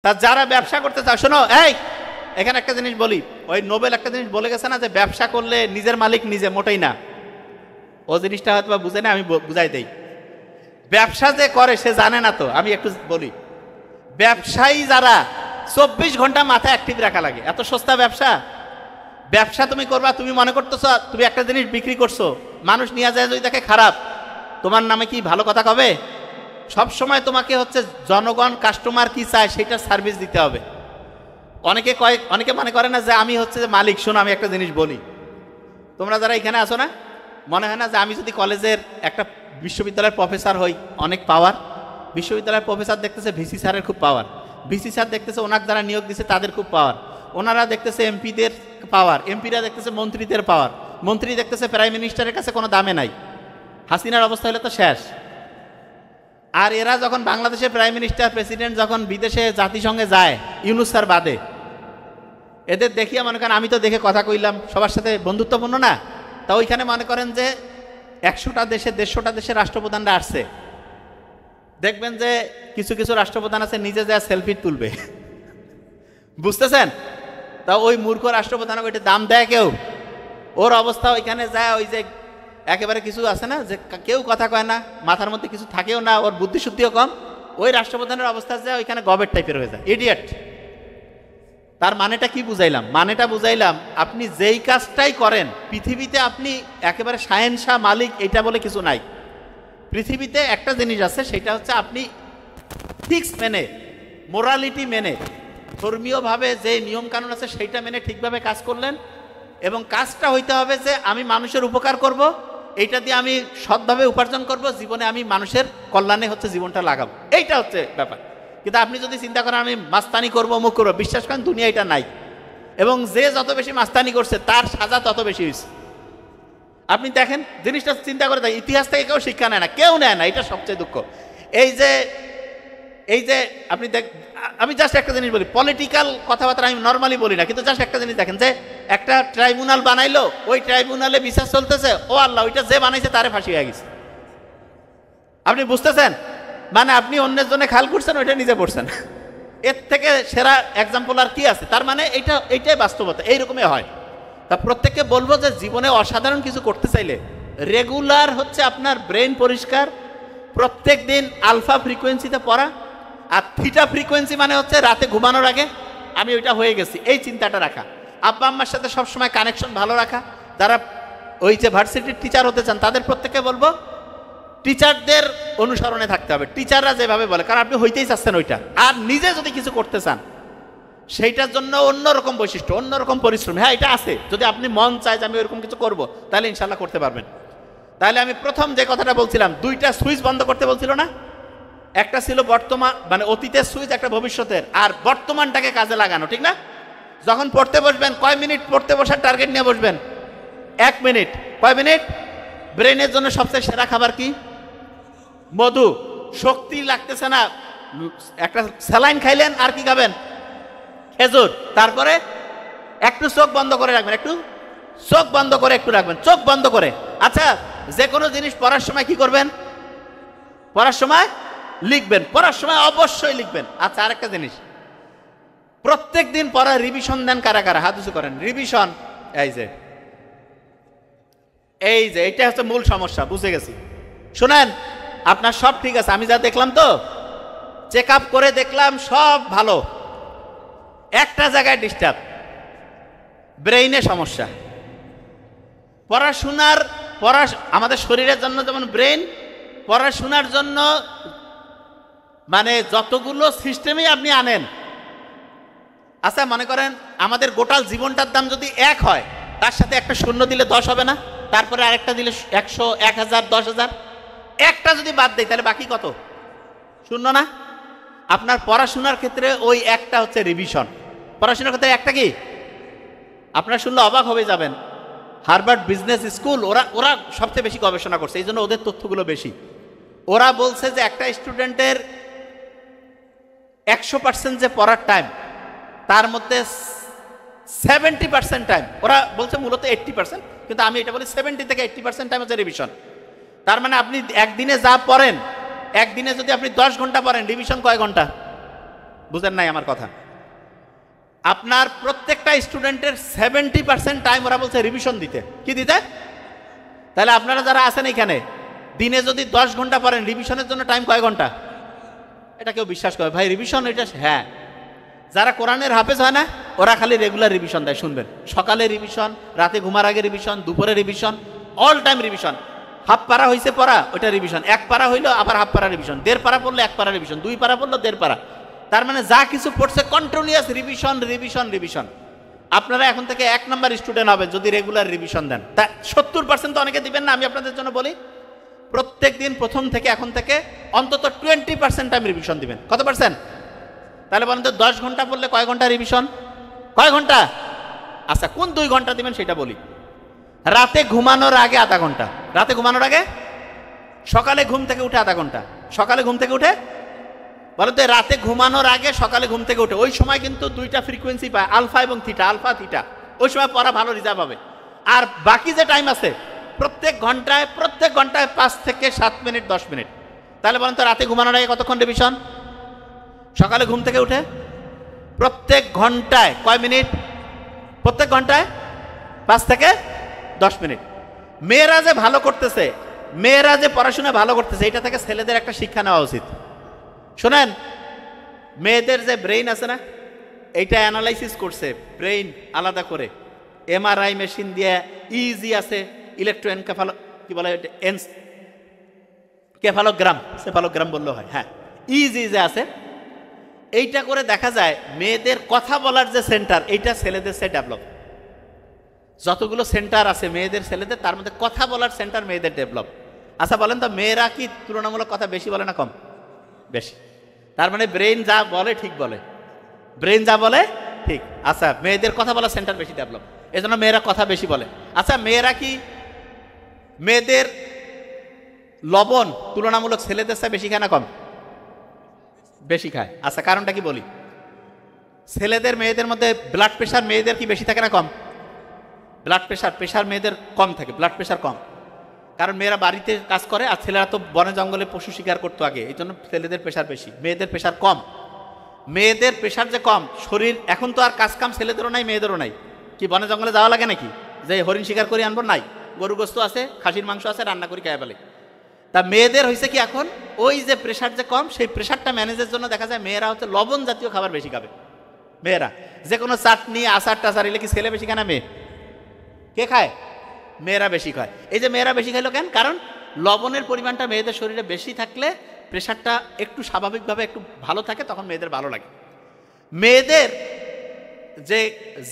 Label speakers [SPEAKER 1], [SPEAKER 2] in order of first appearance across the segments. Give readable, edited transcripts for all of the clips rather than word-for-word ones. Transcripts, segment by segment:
[SPEAKER 1] তা যারা ব্যবসা করতে চায়, শোনো, এই এখানে একটা জিনিস বলি, ওই নোবেল একটা জিনিস বলে গেছে না যে ব্যবসা করলে নিজের মালিক নিজে, মোটেই না। ও জিনিসটা হয়তো বুঝে না, আমি বুঝাই দেই। ব্যবসা যে করে সে জানে না তো, আমি একটু বলি। ব্যবসায়ী যারা 24 ঘন্টা মাথায় অ্যাক্টিভ রাখা লাগে, এত সস্তা ব্যবসা। ব্যবসা তুমি করবা, তুমি মনে করতেছ তুমি একটা জিনিস বিক্রি করছো, মানুষ নিয়ে যায় যদি দেখে খারাপ, তোমার নামে কি ভালো কথা কবে? সব সময় তোমাকে হচ্ছে জনগণ কাস্টমার কি চায় সেটা সার্ভিস দিতে হবে। অনেকে মনে করে না যে আমি হচ্ছে যে মালিক। শোনো, আমি একটা জিনিস বলি, তোমরা যারা এখানে আসো না, মনে হয় না যে আমি যদি কলেজের একটা বিশ্ববিদ্যালয়ের প্রফেসর হই, অনেক পাওয়ার। বিশ্ববিদ্যালয়ের প্রফেসর দেখতেছে ভিসি স্যারের খুব পাওয়ার, ভিসি স্যার দেখতেছে ওনার যারা নিয়োগ দিচ্ছে তাদের খুব পাওয়ার, ওনারা দেখতেছে এমপিদের পাওয়ার, এমপিরা দেখতেছে মন্ত্রীদের পাওয়ার, মন্ত্রী দেখতেছে প্রাইম মিনিস্টারের কাছে কোনো দামে নাই। হাসিনার অবস্থা হলে তো শেষ। আর এরা যখন বাংলাদেশের প্রাইম মিনিস্টার প্রেসিডেন্ট যখন বিদেশে জাতিসংঘে যায়, ইউনূস স্যার বাদে, এদের দেখিয়া মনে করেন, আমি তো দেখে কথা কইলাম, সবার সাথে বন্ধুত্বপূর্ণ না, তা ওইখানে মনে করেন যে 100টা দেশে 150টা দেশের রাষ্ট্রপ্রধানরা আসছে, দেখবেন যে কিছু কিছু রাষ্ট্রপ্রধান আছে নিজে যা সেলফি তুলবে, বুঝতেছেন? তা ওই মূর্খ রাষ্ট্রপ্রধানকে ওইটা দাম দেয় কেউ? ওর অবস্থা ওইখানে যায়, ওই যে একেবারে কিছু আছে না যে কেউ কথা কয় না, মাথার মধ্যে কিছু থাকেও না, ওর বুদ্ধিশুদ্ধিও কম, ওই রাষ্ট্রপ্রধানের অবস্থা যায় ওইখানে গবেট টাইপের হয়ে যায়, ইডিয়েট। তার মানেটা কি বুঝাইলাম? মানেটা বুঝাইলাম, আপনি যেই কাজটাই করেন পৃথিবীতে আপনি একেবারে শাহেনশাহ মালিক এটা বলে কিছু নাই। পৃথিবীতে একটা জিনিস আছে, সেটা হচ্ছে আপনি ফিক্স মেনে, মোরালিটি মেনে, ধর্মীয়ভাবে যে নিয়মকানুন আছে সেইটা মেনে ঠিকভাবে কাজ করলেন, এবং কাজটা হইতে হবে যে আমি মানুষের উপকার করব, এইটা দিয়ে আমি সৎভাবে উপার্জন করব, জীবনে আমি মানুষের কল্যাণে হচ্ছে জীবনটা লাগাবো, এইটা হচ্ছে ব্যাপার। কিন্তু আপনি যদি চিন্তা করেন আমি মাস্তানি করবো, অমুক করবো, বিশ্বাস করেন দুনিয়া এটা নাই। এবং যে যত বেশি মাস্তানি করছে তার সাজা তত বেশি হয়েছে। আপনি দেখেন, জিনিসটা চিন্তা করে দেখেন, ইতিহাস থেকে কেউ শিক্ষা নেয় না, কেউ নেয় না, এটা সবচেয়ে দুঃখ। এই যে আপনি আমি জাস্ট একটা জিনিস বলি, পলিটিক্যাল কথাবার্তা আমি নর্মালি বলি না, কিন্তু জাস্ট একটা জিনিস দেখেন, যে একটা ট্রাইব্যুনাল বানাইলো, ওই ট্রাইব্যুনালে বিচার চলতেছে, ও আল্লাহ, ওইটা যে বানাইছে তারে ফাঁসি হয়ে গেছে। আপনি বুঝতেছেন? মানে আপনি অন্যের জন্য খাল করছেন, ওইটা নিজে পড়ছেন। এর থেকে সেরা এক্সাম্পল আর কি আছে? তার মানে এইটাই বাস্তবতা, এইরকমই হয়। তা প্রত্যেককে বলবো যে জীবনে অসাধারণ কিছু করতে চাইলে রেগুলার হচ্ছে আপনার ব্রেন পরিষ্কার, প্রত্যেক দিন আলফা ফ্রিকোয়েন্সিতে পড়া, আর থিটা ফ্রিকোয়েন্সি মানে হচ্ছে রাতে ঘুমানোর আগে আমি ওইটা হয়ে গেছি, এই চিন্তাটা রাখা। আব্বা আম্মার সাথে সবসময় কানেকশন ভালো রাখা। যারা ওই যে ভার্সিটির টিচার হতে চান তাদের প্রত্যেককে বলবো টিচারদের অনুসরণে থাকতে হবে, টিচাররা যেভাবে বলে, কারণ আপনি হইতেই চাচ্ছেন ওইটা। আর নিজে যদি কিছু করতে চান সেইটার জন্য অন্যরকম বৈশিষ্ট্য, অন্যরকম পরিশ্রম, হ্যাঁ এটা আছে। যদি আপনি মন চায় যে আমি ওইরকম কিছু করবো, তাহলে ইনশাল্লাহ করতে পারবেন। তাহলে আমি প্রথম যে কথাটা বলছিলাম, দুইটা সুইচ বন্ধ করতে বলছিল না, একটা ছিল বর্তমান মানে অতীতের সুইচ, একটা ভবিষ্যতের, আর বর্তমানটাকে কাজে লাগানো, ঠিক না? যখন পড়তে বসবেন, কয় মিনিট পড়তে বসার টার্গেট নিয়ে বসবেন? 1 মিনিট। কয় মিনিট? ব্রেনের জন্য সবচেয়ে সেরা খাবার কি? মধু। শক্তি লাগতেছে না, একটা স্যালাইন খাইলেন, আর কি খাবেন? খেজুর। তারপরে একটু চোখ বন্ধ করে রাখবেন, একটু চোখ বন্ধ করে একটু রাখবেন, চোখ বন্ধ করে। আচ্ছা, যে কোনো জিনিস পড়ার সময় কি করবেন? পড়ার সময় লিখবেন, পড়ার সময় অবশ্যই লিখবেন। আচ্ছা, আরেকটা জিনিস, প্রত্যেক দিন পড়া রিভিশন দেন কারা কারা? হাত উঁচু করেন। রিভিশন, এই যে এইটা হচ্ছে মূল সমস্যা, বুঝে গেছি। শোনেন, আপনার সব ঠিক আছে, আমি যা দেখলাম তো চেক আপ করে দেখলাম সব ভালো, একটা জায়গায় ডিস্টার্ব, ব্রেইনে সমস্যা। আমাদের শরীরের জন্য যেমন ব্রেন, পড়াশোনার জন্য মানে যতগুলো সিস্টেমই আপনি আনেন। আচ্ছা, মনে করেন আমাদের গোটাল জীবনটার দাম যদি 1 হয়, তার সাথে একটা শূন্য দিলে 10 হবে না? তারপরে আরেকটা দিলে 100, 1000, 10,000। একটা যদি বাদ দেয় তাহলে বাকি কত? শূন্য না? আপনার পড়াশোনার ক্ষেত্রে ওই একটা হচ্ছে রিভিশন। পড়াশোনার ক্ষেত্রে একটা কি? আপনারা শুনলে অবাক হয়ে যাবেন, হার্ভার্ড বিজনেস স্কুল ওরা সবচেয়ে বেশি গবেষণা করছে, এই জন্য ওদের তথ্যগুলো বেশি। ওরা বলছে যে একটা স্টুডেন্টের 100% যে পড়ার টাইম, তার মধ্যে 70% টাইম, ওরা বলছে মূলত 80%, কিন্তু আমি এটা বলি 70 থেকে 80% টাইম হচ্ছে রিভিশন। তার মানে আপনি একদিনে যা পড়েন, একদিনে যদি আপনি 10 ঘন্টা পড়েন, রিভিশন কয় ঘন্টা? বুঝেন নাই আমার কথা? আপনার প্রত্যেকটা স্টুডেন্টের 70% টাইম ওরা বলছে রিভিশন দিতে। কি দিতে? তাহলে আপনারা যারা আছেন এখানে দিনে যদি 10 ঘন্টা পড়েন, রিভিশনের জন্য টাইম কয় ঘন্টা? এটা কেউ বিশ্বাস করে ভাই রিভিশন এটা? হ্যাঁ, যারা কোরআনের হাফেজ হয় না ওরা খালি রেগুলার রিভিশন দেয়। শুনবেন, সকালে রিভিশন, রাতে ঘুমার আগে রিভিশন, দুপুরে revision, all time revision. Half পারা হয়েছে পড়া, ওইটা রিভিশন। 1 পারা হইলো আবার হাফ পারা রিভিশন। 1.5 পারা পড়লে 1 পারা রিভিশন, 2 পারা পড়লো 1.5 পারা। তার মানে যা কিছু পড়ছে কন্টিনিউয়াস রিভিশন রিভিশন রিভিশন। আপনারা এখন থেকে 1 নাম্বার স্টুডেন্ট হবে যদি রেগুলার রিভিশন দেন। তা 70% তো অনেকে দিবেন না, আমি আপনাদের জন্য বলি প্রত্যেক দিন প্রথম থেকে এখন থেকে অন্তত 20% টাইম রিভিশন দিবেন। কত পার্সেন্ট? তাহলে বলেন তো 10 ঘন্টা পড়লে কয় ঘন্টা রিভিশন? কয় ঘন্টা? আচ্ছা, কোন 2 ঘন্টা দিবেন সেটা বলি। রাতে ঘুমানোর আগে আধা ঘন্টা, রাতে ঘুমানোর আগে। সকালে ঘুম থেকে উঠে আধা ঘন্টা, সকালে ঘুম থেকে উঠে। বলেন তো রাতে ঘুমানোর আগে সকালে ঘুম থেকে উঠে, ওই সময় কিন্তু 2টা ফ্রিকোয়েন্সি পায়, আলফা এবং থিটা, আলফা থিটা। ওই সময় পড়া ভালো রিজার্ভ হবে। আর বাকি যে টাইম আছে প্রত্যেক ঘন্টায় 5 থেকে 7 মিনিট 10 মিনিট। তাহলে বলেন তো রাতে ঘুমানোর আগে কতক্ষণ রিভিশন? সকালে ঘুম থেকে উঠে প্রত্যেক ঘন্টায় কয় মিনিট? প্রত্যেক ঘন্টায় 5 থেকে 10 মিনিট। মেয়েরা যে ভালো করতেছে, মেয়েরা যে পড়াশোনা ভালো করতেছে, এটা থেকে ছেলেদের একটা শিক্ষা নেওয়া উচিত। শোনেন, মেয়েদের যে ব্রেইন আছে না, এইটা অ্যানালাইসিস করছে ব্রেইন আলাদা করে, এমআরআই মেশিন দিয়ে। ইজি আছে ইলেকট্রোএনকেফালো, কি বলে কেফালোগ্রাম, সেফালোগ্রাম বললেও হয়। হ্যাঁ, ইজি যে আছে, এইটা করে দেখা যায় মেয়েদের কথা বলার যে সেন্টার, এইটা ছেলেদের সে ডেভেলপ। যতগুলো সেন্টার আছে মেয়েদের ছেলেদের, তার মধ্যে কথা বলার সেন্টার মেয়েদের ডেভেলপ। আচ্ছা বলেন তো মেয়েরা কি তুলনামূলক কথা বেশি বলে না কম? বেশি। তার মানে ব্রেইন যা বলে ঠিক বলে, ব্রেইন যা বলে ঠিক। আচ্ছা, মেয়েদের কথা বলার সেন্টার বেশি ডেভেলপ, এজন্য মেয়েরা কথা বেশি বলে। আচ্ছা, মেয়েরা কি, মেয়েদের লবণ তুলনামূলক ছেলেদের চেয়ে বেশি খায় না কম? বেশি খায়। আচ্ছা, কারণটা কি বলি। ছেলেদের মেয়েদের মধ্যে ব্লাড প্রেশার মেয়েদের কি বেশি থাকে না কম? ব্লাড প্রেশার মেয়েদের কম থাকে, ব্লাড প্রেশার কম। কারণ মেয়েরা বাড়িতে কাজ করে, আর ছেলেরা তো বনে জঙ্গলে পশু শিকার করতো আগে, এই জন্য ছেলেদের প্রেশার বেশি, মেয়েদের প্রেশার কম। মেয়েদের প্রেশার যে কম, শরীর এখন তো আর কাজ কাম ছেলেদেরও নাই মেয়েদেরও নাই। কি বনে জঙ্গলে যাওয়া লাগে নাকি যে হরিণ শিকার করে আনবো? নাই, গরু গোস্ত আছে, খাসির মাংস আছে, রান্না করে খাইয়া ফেলে। তা মেয়েদের হয়েছে কি এখন, ওই যে প্রেশার যে কম, সেই প্রেশারটা ম্যানেজের জন্য দেখা যায় মেয়েরা হচ্ছে লবণ জাতীয় খাবার বেশি খাবে। মেয়েরা যে কোনো চাটনি, আচার টাচার, এলে কি ছেলে বেশি খায় না মেয়ে? কে খায়? মেয়েরা বেশি খায়। এই যে মেয়েরা বেশি খাইলো কেন? কারণ লবণের পরিমাণটা মেয়েদের শরীরে বেশি থাকলে প্রেশারটা একটু স্বাভাবিকভাবে একটু ভালো থাকে, তখন মেয়েদের ভালো লাগে। মেয়েদের যে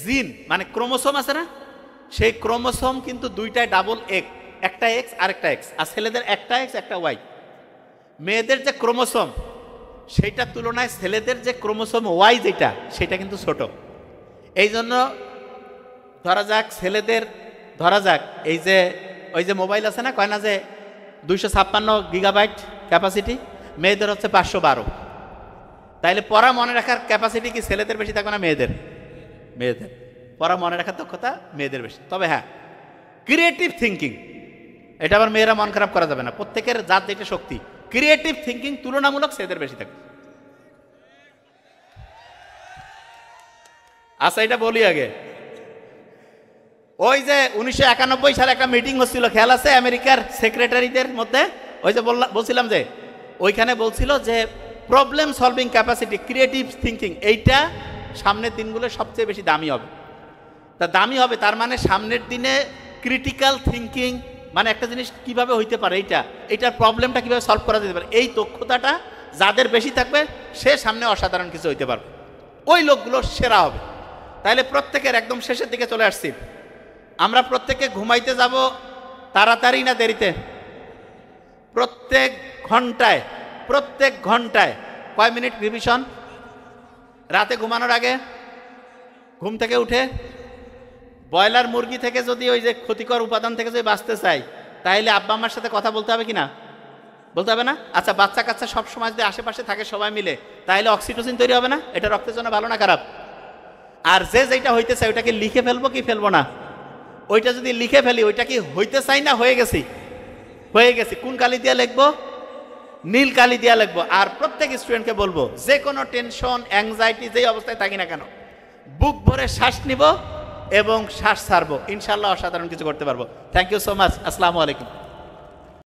[SPEAKER 1] জিন মানে ক্রোমোসোম আছে না, সেই ক্রোমোসোম কিন্তু 2টায় ডাবল এক, একটা এক্স আর একটা এক্স। আর ছেলেদের একটা এক্স একটা ওয়াই। মেয়েদের যে ক্রোমোসোম সেইটার তুলনায় ছেলেদের যে ক্রোমোসোম ওয়াই যেটা, সেটা কিন্তু ছোট। এই জন্য ধরা যাক ছেলেদের, ধরা যাক এই যে ওই যে মোবাইল আছে না, কয় না যে 256 গিগাবাইট ক্যাপাসিটি, মেয়েদের হচ্ছে 512। তাইলে পড়া মনে রাখার ক্যাপাসিটি কি ছেলেদের বেশি থাকবে না মেয়েদের? মেয়েদের। পড়া মনে রাখার দক্ষতা মেয়েদের বেশি। তবে হ্যাঁ, ক্রিয়েটিভ থিঙ্কিং, এটা আবার মেয়েরা মন খারাপ করা যাবে না, প্রত্যেকের যার যেটা শক্তি, ক্রিয়েটিভ থিঙ্কিং তুলনামূলক ছেলেদের বেশি থাকবে। আচ্ছা, এটা বলি আগে, ওই যে 1991 সালে একটা মিটিং হচ্ছিল, খেয়াল আছে? আমেরিকার সেক্রেটারিদের মধ্যে, ওই যে বলছিলাম যে ওইখানে বলছিল যে problem solving capacity, creative thinking, এইটা সামনের দিনগুলো সবচেয়ে বেশি দামি হবে। তা দামি হবে তার মানে সামনের দিনে ক্রিটিক্যাল থিঙ্কিং মানে একটা জিনিস কিভাবে হইতে পারে, এইটার প্রবলেমটা কিভাবে সলভ করা যেতে পারে, এই দক্ষতাটা যাদের বেশি থাকবে সে সামনে অসাধারণ কিছু হইতে পারবে, ওই লোকগুলো সেরা হবে। তাহলে প্রত্যেকের একদম শেষের দিকে চলে আসছি, আমরা প্রত্যেকে ঘুমাইতে যাব তাড়াতাড়ি না দেরিতে? প্রত্যেক ঘন্টায় কয় মিনিট রিভিশন? রাতে ঘুমানোর আগে ঘুম থেকে উঠে ব্রয়লার মুরগি থেকে যদি ওই যে ক্ষতিকর উপাদান থেকে যদি বাঁচতে চাই, তাহলে আব্বা আম্মার সাথে কথা বলতে হবে কিনা? বলতে হবে না? আচ্ছা, বাচ্চা কাচ্চা সব সময় যদি আশেপাশে থাকে সবাই মিলে, তাহলে অক্সিটোসিন তৈরি হবে না? এটা রক্তের জন্য ভালো না খারাপ? আর যেটা হইতে চাই ওইটাকে লিখে ফেলবো কি ফেলবো না? ওইটা যদি লিখে ফেলি, ওইটা কি হইতে চাই না হয়ে গেছি? হয়ে গেছি। কোন কালি দিয়ে লিখবো? নীল কালি দিয়া লিখবো। আর প্রত্যেক স্টুডেন্টকে বলবো যে কোনো টেনশন অ্যাংজাইটি যেই অবস্থায় থাকি না কেন বুক ভরে শ্বাস নিব এবং শ্বাস ছাড়বো, ইনশাল্লাহ অসাধারণ কিছু করতে পারবো। Thank you so much. আসসালামু আলাইকুম।